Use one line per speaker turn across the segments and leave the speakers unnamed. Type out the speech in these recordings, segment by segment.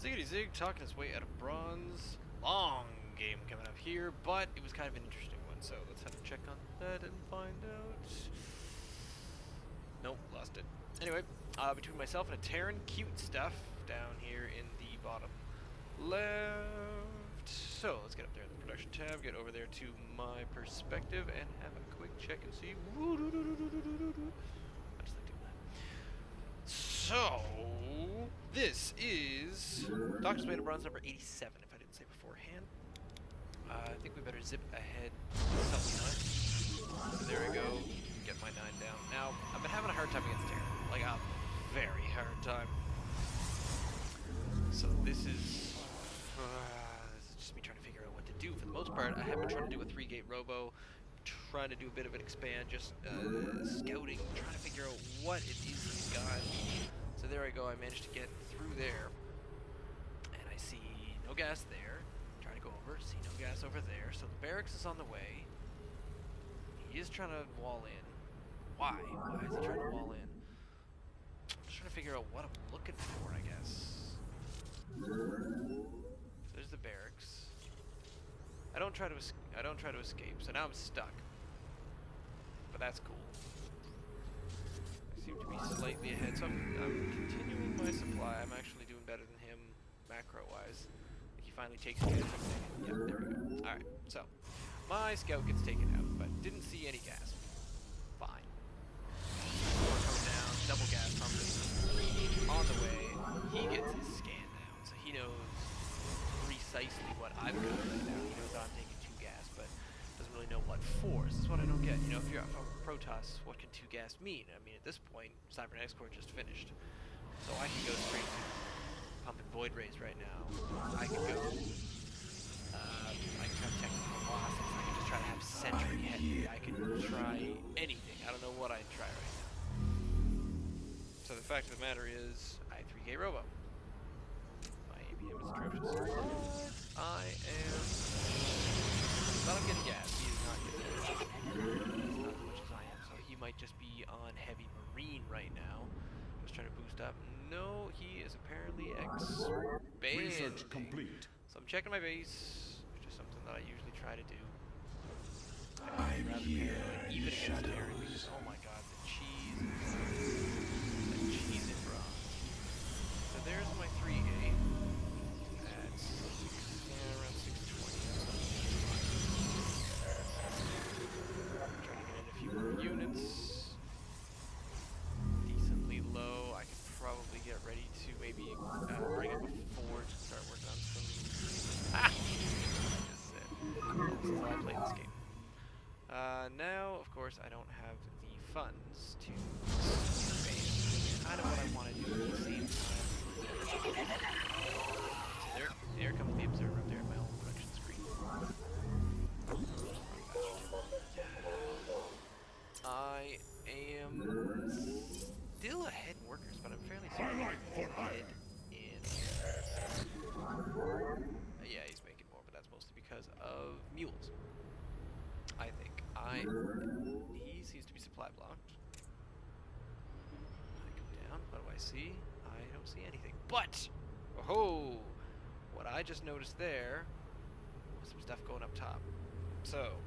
Ziggity Zig talking his way out of bronze. Long game coming up here, but it was kind of an interesting one, so let's have a check on that and find out. Nope, lost it. Anyway, between myself and a Terran CuteStuff down here in the bottom left. So let's get up there in the production tab, get over there to my perspective, and have a quick check and see. I just like doing that. So this is Doctor's Way to Bronze number 87, if I didn't say beforehand. I think we better zip ahead something on. So there we go. Get my 9 down. Now, I've been having a hard time against Terran. Like, a very hard time. So this is just me trying to figure out what to do. For the most part, I have been trying to do a 3-gate robo, trying to do a bit of an expand, just scouting, trying to figure out what it is he's got. So there I go, I managed to get through there. And I see no gas there. Trying to go over, see no gas over there. So the barracks is on the way. He is trying to wall in. Why? Why is he trying to wall in? I'm just trying to figure out what I'm looking for, I guess. So there's the barracks. I don't try to escape, so now I'm stuck. But that's cool. I seem to be slightly ahead, so I'm continuing my supply. I'm actually doing better than him macro-wise. He finally takes gas. Yep, there we go. Alright, so my scout gets taken out, but didn't see any gas. Fine. Coming down, double gas pump on the way. He gets his scan down, so he knows precisely what I've got right now. He knows I'm taking 2 gas, but doesn't really know what for. This is what I don't get. You know, if you're from Protoss, what can 2 gas mean? I mean, at this point, Cybernetics Core just finished, so I can go straight to pumping Void Rays right now. I can go. I can try technical losses. I can just try to have Sentry heavy. I can try anything. I don't know what I'd try right now. So the fact of the matter is, I have 3K Robo. My APM is atrocious. I am. But I'm getting gas. He is not getting gas. Not as much as I am. So he might just be on Heavy Marine right now. Just trying to boost up. No, he is apparently expanding.
Research complete.
So I'm checking my base, which is something that I usually try to do.
I'm here in
even
the
against Terran, because oh my god, the cheese is raw. So there's my 3A. That's around 620. Trying to get in a few more units. Decently low. I could probably get ready to maybe bring up a forge and start working on some. Ah! I just said. This is how I play this game. Now, of course, I don't have the funds to expand. Kind of what I want to do at the same time. So there comes the observer up there in my own production screen. I am still ahead in workers, but I'm fairly certain ahead in. Yeah, he's making more, but that's mostly because of mules. I think. He seems to be supply blocked. I come down. What do I see? I don't see anything. But, oh, what I just noticed there was some stuff going up top. So,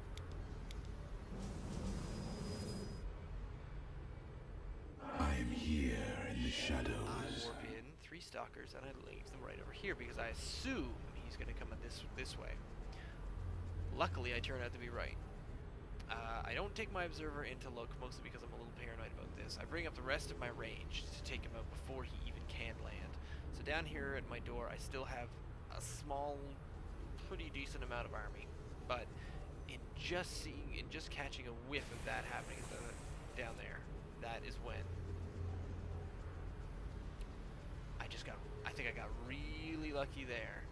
I'm here in the shadows.
I warp in 3 stalkers and I leave them right over here because I assume he's going to come in this way. Luckily, I turn out to be right. I don't take my observer in to look, mostly because I'm a little paranoid about this. I bring up the rest of my range to take him out before he even can land. So down here at my door, I still have a small, pretty decent amount of army. But in just catching a whiff of that happening down there, that is when I think I got really lucky there.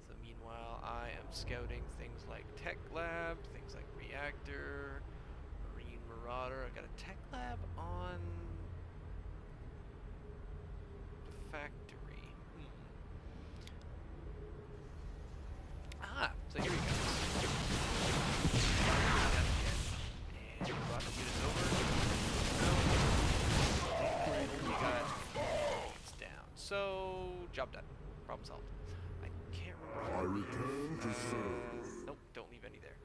So meanwhile, I am scouting things like Tech Lab, things like Reactor, Marine Marauder. I got a Tech Lab on the factory. Ah, so here we go. And brought the units over. We got it's down. So go. Job done. Problem solved. I can't remember.
I return to serve.
Nope, don't leave any there.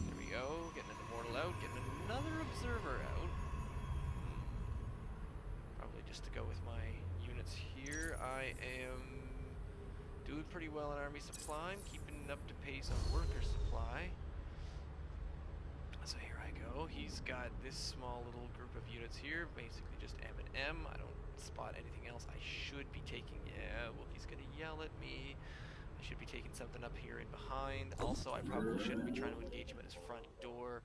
There we go. Getting an immortal out. Getting another observer out. Probably just to go with my units here. I am doing pretty well in army supply. I'm keeping up to pace on worker supply. So here I go. He's got this small little group of units here, basically just M and M. I don't spot anything else I should be taking. Yeah, well, he's gonna yell at me. I should be taking something up here and behind. Also, I probably shouldn't be trying to engage him at his front door.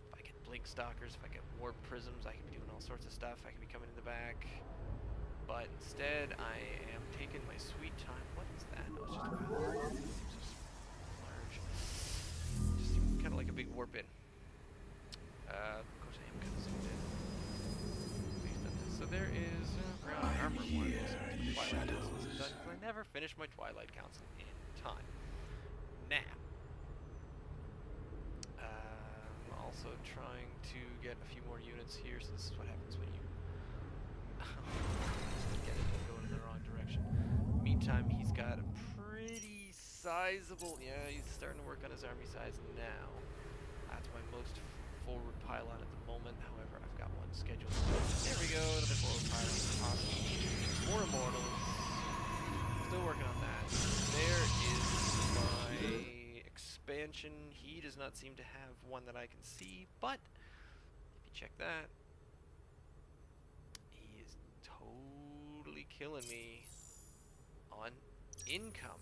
If I get blink stalkers, if I get warp prisms, I could be doing all sorts of stuff. I could be coming in the back. But instead, I am taking my sweet time. What is that? Oh, it's just a wow. It seems so large. Just kind of like a big warp in. Of course, I am kind of zoomed in. Based on this. So there is ground armor one. Twilight Council is done. I never finished my Twilight Council in time. Now, also trying to get a few more units here. So this is what happens when you get it and go in the wrong direction. Meantime, he's got a pretty sizable. Yeah, he's starting to work on his army size now. That's my most forward pylon at the moment. However, I've got one scheduled. There we go, another forward pylon. Awesome. More immortals. Still working on that. There is my expansion. He does not seem to have one that I can see, but if you check that, he is totally killing me on income.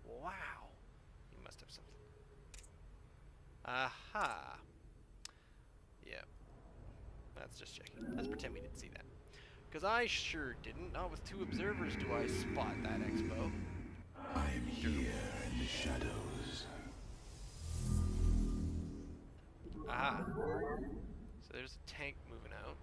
Wow. He must have something. Aha. Yeah. That's just checking. Let's pretend we didn't see that. Because I sure didn't. Not with 2 observers do I spot that expo.
I'm here in the shadows.
Ah. So there's a tank moving out.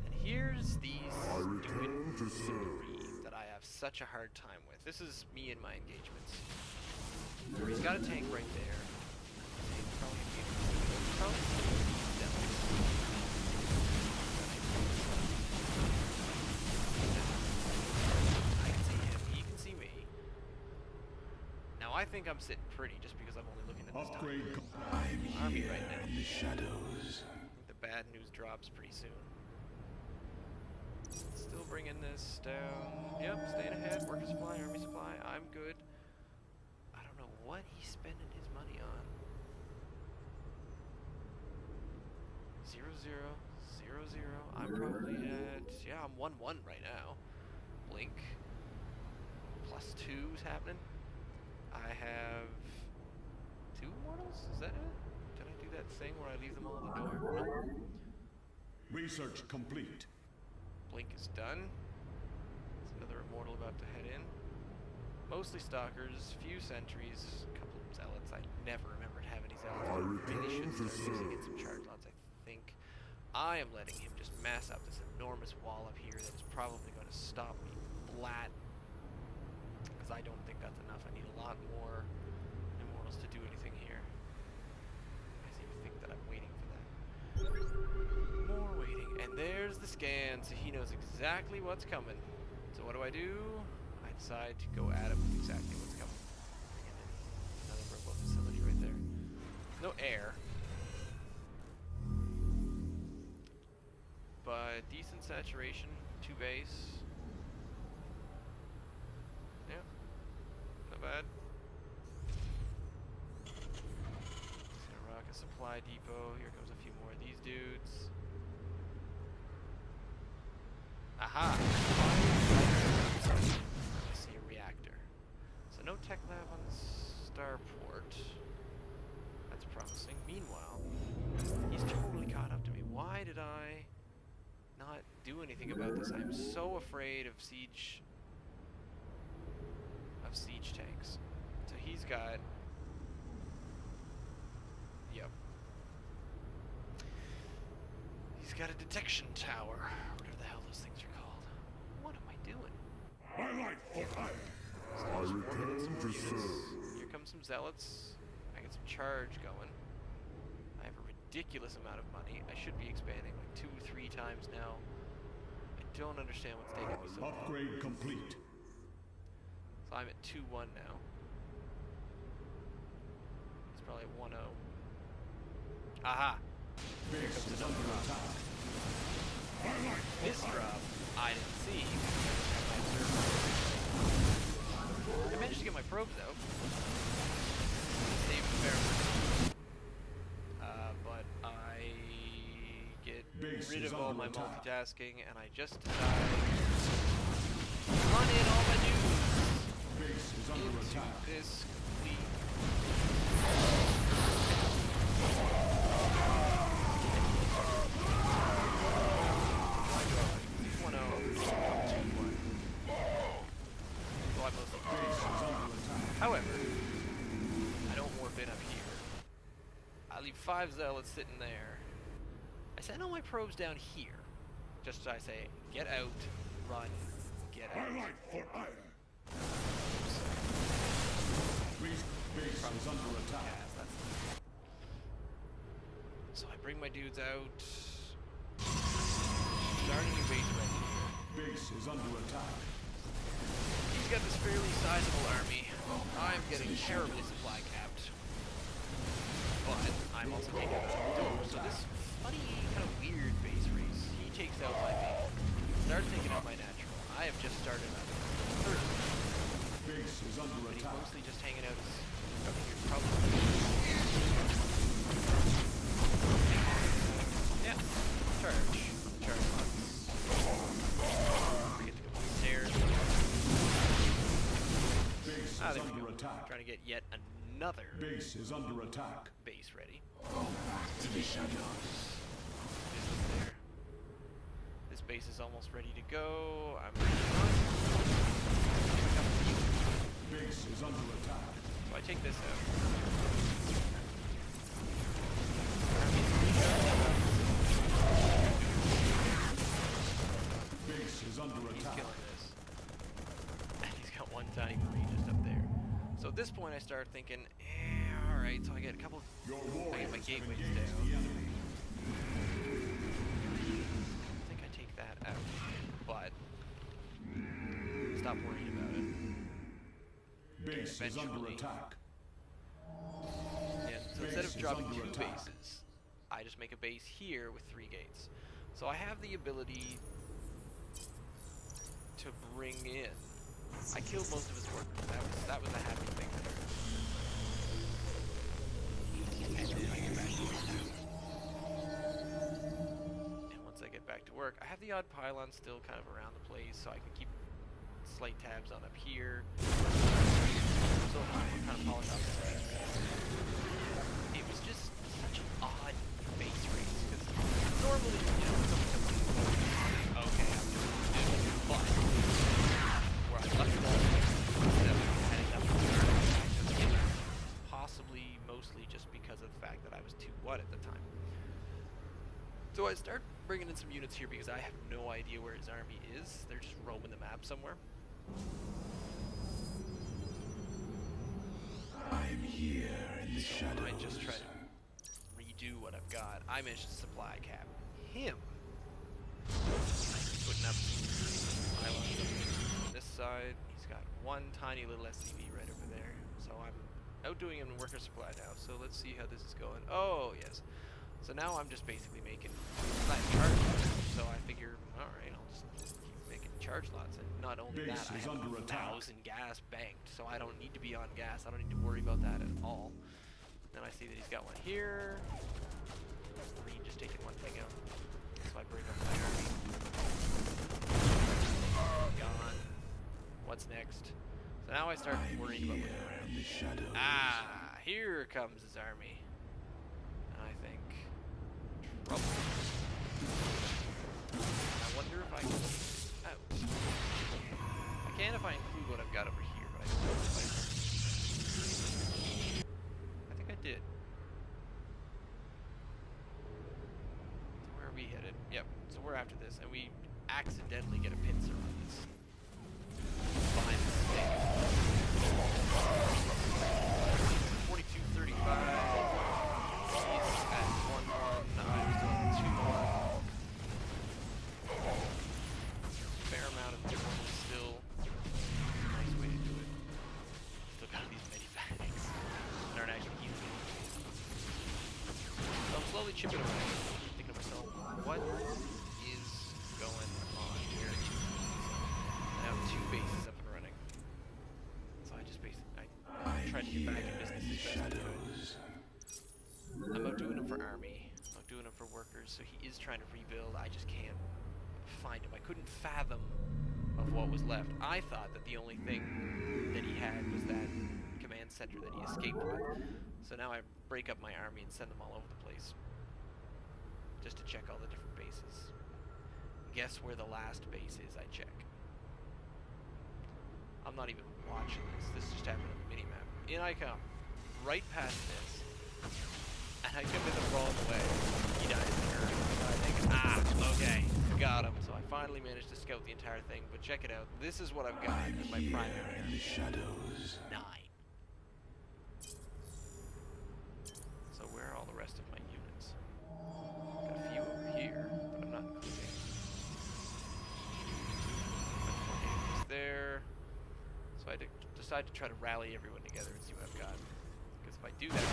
And here's these stupid three that I have such a hard time with. This is me and my engagements. So he's got a tank right there. I can see him, he can see me. Now I think I'm sitting pretty just because I'm only looking at this army right now.
In the shadows.
I think the bad news drops pretty soon. Still bringing this down. Yep, staying ahead. Worker supply, army supply. I'm good. I don't know what he's spending his money on. 0, 0, 0, 0. I'm probably at, yeah, I'm 1, 1 right now. Blink. +2's happening. I have 2 immortals? Is that it? Did I do that thing where I leave them all at the door? No.
Research complete.
Blink is done. There's another immortal about to head in. Mostly stalkers, few sentries, a couple of zealots. I never remembered having any zealots. I really should start using in some charge lots, I think. I am letting him just mass out this enormous wall up here that is probably going to stop me flat. Because I don't think that's enough. I need a lot more immortals to do anything here. I seem to think that I'm waiting for that. More waiting. And there's the scan, so he knows exactly what's coming. So what do? I decide to go at him with exactly what's coming. Bring in another robot facility right there. No air. But decent saturation, 2 base. Yeah, not bad. Just gonna rock a supply depot. Here comes a few more of these dudes. Aha! I see a reactor. So no tech lab on the starport. That's promising. Meanwhile, he's totally caught up to me. Why did I not do anything about this? I'm so afraid of siege tanks. So he's got, yep, he's got a detection tower, whatever the hell those things are called. What am I doing?
My life for hire.
So
I
just working in some more
return to
units.
serve.
Here comes some zealots. I get some charge going. I have a ridiculous amount of money. I should be expanding like 2-3 times now. I don't understand what's taking me so long.
Upgrade complete.
So I'm at 2-1 now. It's probably 1-0. Aha!
Base is under attack.
This drop I didn't see. I managed to get my probes out. Saved a fair amount. But I get rid of all my multitasking and I just decide run in all my dudes
Base is under
into
attack.
this complete. However, I don't warp in up here. I leave 5 zealots sitting there. I send all my probes down here. Just as I say, get out, run, get
My
out.
life for ire. Base is under attack.
Yes, that's so I bring my dudes out. Start a new base ready.
Base is under attack.
He's got this fairly sizable army. I'm getting terribly supply capped. But I'm also taking out some doors. So this funny, kind of weird base race. He takes out my main. Starts taking out my natural. I have just started on the third.
Base is under
But he's
attack.
mostly just hanging out his... Here's probably... Yeah. Charge. Charge lots. Forget to go upstairs.
Base
Ah,
is
there we
under
go.
attack.
Trying to get yet another
Base is under attack.
base ready.
To the shadows.
This is there. This base is almost ready to go. I'm ready to run.
Base is under attack.
So I take this out.
Base is under
He's
attack.
killing this. And he's got one tiny marine just up there. So at this point I start thinking, alright, so I get a couple,
Your
I get my
warriors have
gateways
engaged
down.
the enemy.
I think I take that out, but stop worrying about it.
Base is under
Eventually.
attack.
Yeah, so
Base
instead of
is
dropping
under
2
attack.
bases, I just make a base here with 3 gates. So I have the ability to bring in. I killed most of his workers. That was a happy thing there. And then I get back to work. And once I get back to work, I have the odd pylon still kind of around the place, so I can keep slight tabs on up here. So I'm kind of polish off this base. It was just such an odd base race because normally, you know, when someone comes in, okay, I'm doing this, but where I left it all, instead of heading up the third, I just hit it. Possibly, mostly just because of the fact that I was 2-1 at the time. So I start bringing in some units here because I have no idea where his army is. They're just roaming the map somewhere.
I'm here in the shadows.
I just try to redo what I've got. I managed to supply cap him. Putting up pylons on this side. He's got one tiny little SCV right over there. So I'm outdoing him in worker supply now. So let's see how this is going. Oh, yes. So now I'm just basically making charge lots. So I figure, alright, I'll just keep making charge lots. And not only
Base
that, I
is
have
under attack.
1,000 gas banked. So I don't need to be on gas. I don't need to worry about that at all. Then I see that he's got one here. Marine just taking one thing out. So I bring up my army. Gone. What's next? So now I start worrying about looking around.
In the shadows.
Ah, here comes his army. And I think trouble. I wonder if I can get out. I can if I include what I've got over here, but I don't know if I think I did. So where are we headed? Yep. So we're after this, and we accidentally get a pincer on this. By mistake. 42-35. He's at 1-1. build. I just can't find him. I couldn't fathom of what was left. I thought that the only thing that he had was that command center that he escaped with. So now I break up my army and send them all over the place just to check all the different bases. Guess where the last base is I check? I'm not even watching this. This just happened on the minimap. In I come, right past this, and I come in the wrong way. He dies there. I think, okay, got him. So I finally managed to scout the entire thing, but check it out. This is what I've got
I'm
as my
here
primary.
in the shadows.
9. So where are all the rest of my units? Got a few over here, but I'm not including. Tornadoes there. So I decide to try to rally everyone together and see what I've got. Because if I do that,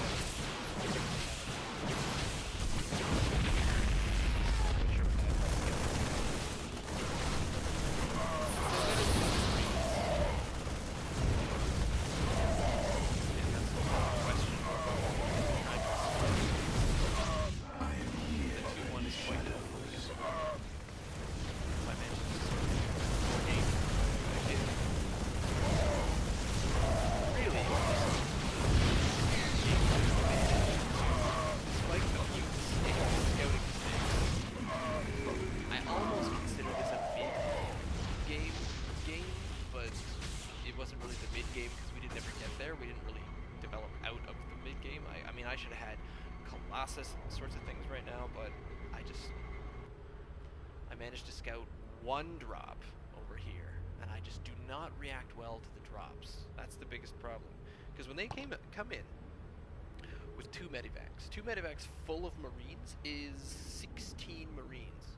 and all sorts of things right now, but I managed to scout one drop over here, and I just do not react well to the drops. That's the biggest problem, because when they come in with 2 medivacs full of marines is 16 marines,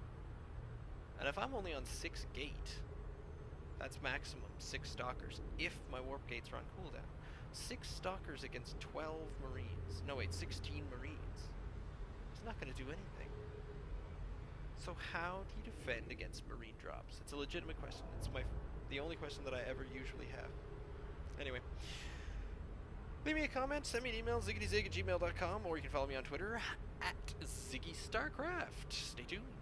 and if I'm only on 6 gate, that's maximum 6 stalkers if my warp gates are on cooldown. 6 stalkers against 12 marines. No wait, 16 marines. It's not going to do anything. So how do you defend against marine drops? It's a legitimate question. It's the only question that I ever usually have. Anyway, leave me a comment, send me an email, ziggityzig@gmail.com, or you can follow me on Twitter @ZiggyStarcraft. Stay tuned.